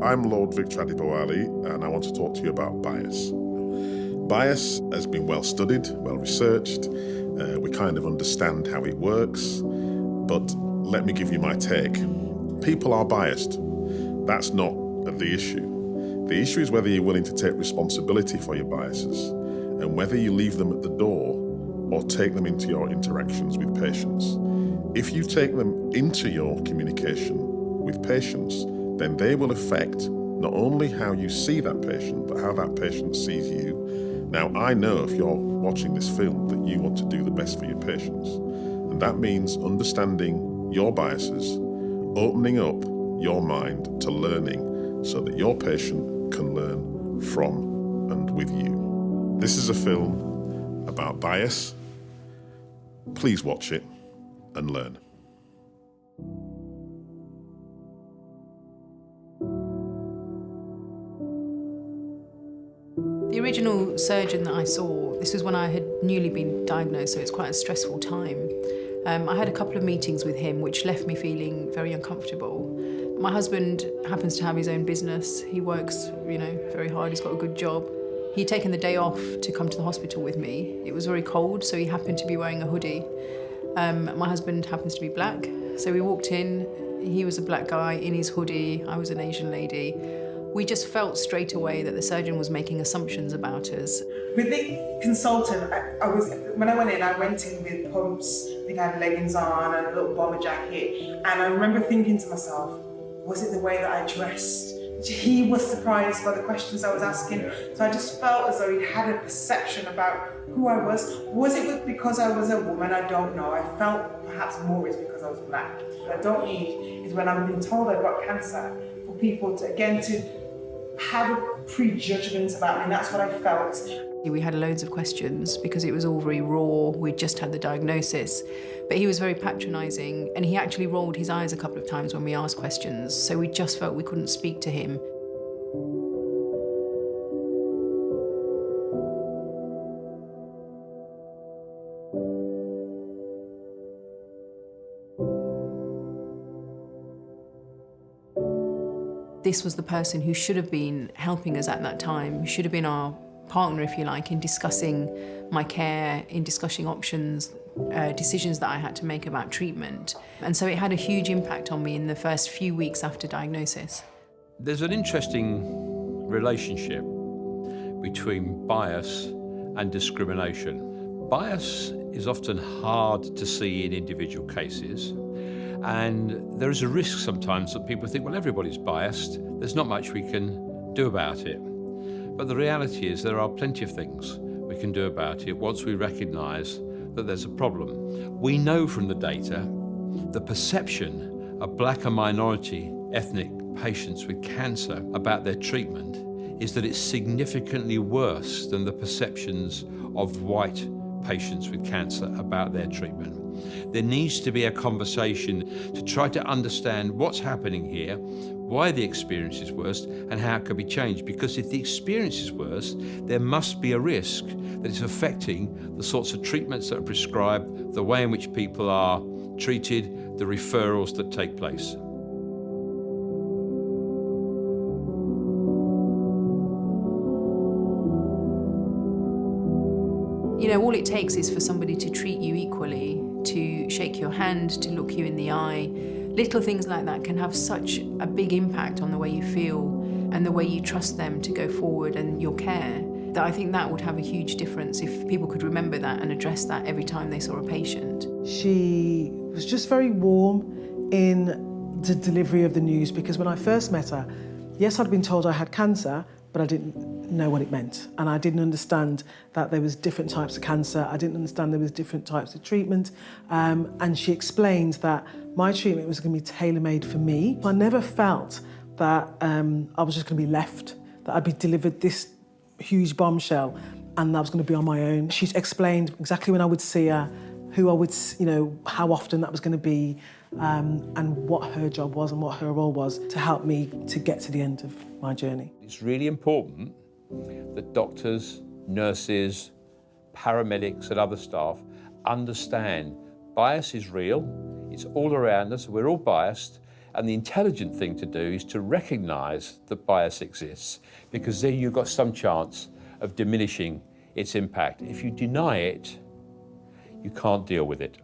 I'm Lord Victor Adibowale, and I want to talk to you about bias. Bias has been well studied, well researched. We kind of understand how it works, but let me give you my take. People are biased. That's not the issue. The issue is whether you're willing to take responsibility for your biases and whether you leave them at the door or take them into your interactions with patients. If you take them into your communication with patients, then they will affect not only how you see that patient, but how that patient sees you. Now, I know if you're watching this film that you want to do the best for your patients. And that means understanding your biases, opening up your mind to learning so that your patient can learn from and with you. This is a film about bias. Please watch it and learn. The original surgeon that I saw, this was when I had newly been diagnosed, so it's quite a stressful time. I had a couple of meetings with him which left me feeling very uncomfortable. My husband happens to have his own business. He works, very hard. He's got a good job. He'd taken the day off to come to the hospital with me. It was very cold, so he happened to be wearing a hoodie. My husband happens to be black, so we walked in. He was a black guy in his hoodie. I was an Asian lady. We just felt straight away that the surgeon was making assumptions about us. With the consultant, when I went in with pumps. I think I had leggings on and a little bomber jacket. And I remember thinking to myself, was it the way that I dressed? He was surprised by the questions I was asking. So I just felt as though he had a perception about who I was. Was it because I was a woman? I don't know. I felt perhaps more it's because I was black. What I don't need is when I'm being told I've got cancer, for people to have prejudgments about me, and that's what I felt. We had loads of questions because it was all very raw. We'd just had the diagnosis. But he was very patronising, and he actually rolled his eyes a couple of times when we asked questions, so we just felt we couldn't speak to him. This was the person who should have been helping us at that time, who should have been our partner, if you like, in discussing my care, in discussing options, decisions that I had to make about treatment. And so it had a huge impact on me in the first few weeks after diagnosis. There's an interesting relationship between bias and discrimination. Bias is often hard to see in individual cases. And there is a risk sometimes that people think, well, everybody's biased. There's not much we can do about it. But the reality is there are plenty of things we can do about it once we recognise that there's a problem. We know from the data the perception of black and minority ethnic patients with cancer about their treatment is that it's significantly worse than the perceptions of white patients with cancer about their treatment. There needs to be a conversation to try to understand what's happening here, why the experience is worse, and how it can be changed. Because if the experience is worse, there must be a risk that it's affecting the sorts of treatments that are prescribed, the way in which people are treated, the referrals that take place. All it takes is for somebody to treat you equally, to shake your hand, to look you in the eye. Little things like that can have such a big impact on the way you feel and the way you trust them to go forward and your care, that I think that would have a huge difference if people could remember that and address that every time they saw a patient. She was just very warm in the delivery of the news, because when I first met her, yes, I'd been told I had cancer, but I didn't know what it meant. And I didn't understand that there was different types of cancer. I didn't understand there was different types of treatment. And she explained that my treatment was going to be tailor-made for me. I never felt that I was just going to be left, that I'd be delivered this huge bombshell and I was going to be on my own. She explained exactly when I would see her, who I would, how often that was going to be, and what her job was and what her role was to help me to get to the end of my journey. It's really important that doctors, nurses, paramedics and other staff understand bias is real, it's all around us, we're all biased, And the intelligent thing to do is to recognise that bias exists, because then you've got some chance of diminishing its impact. If you deny it, you can't deal with it.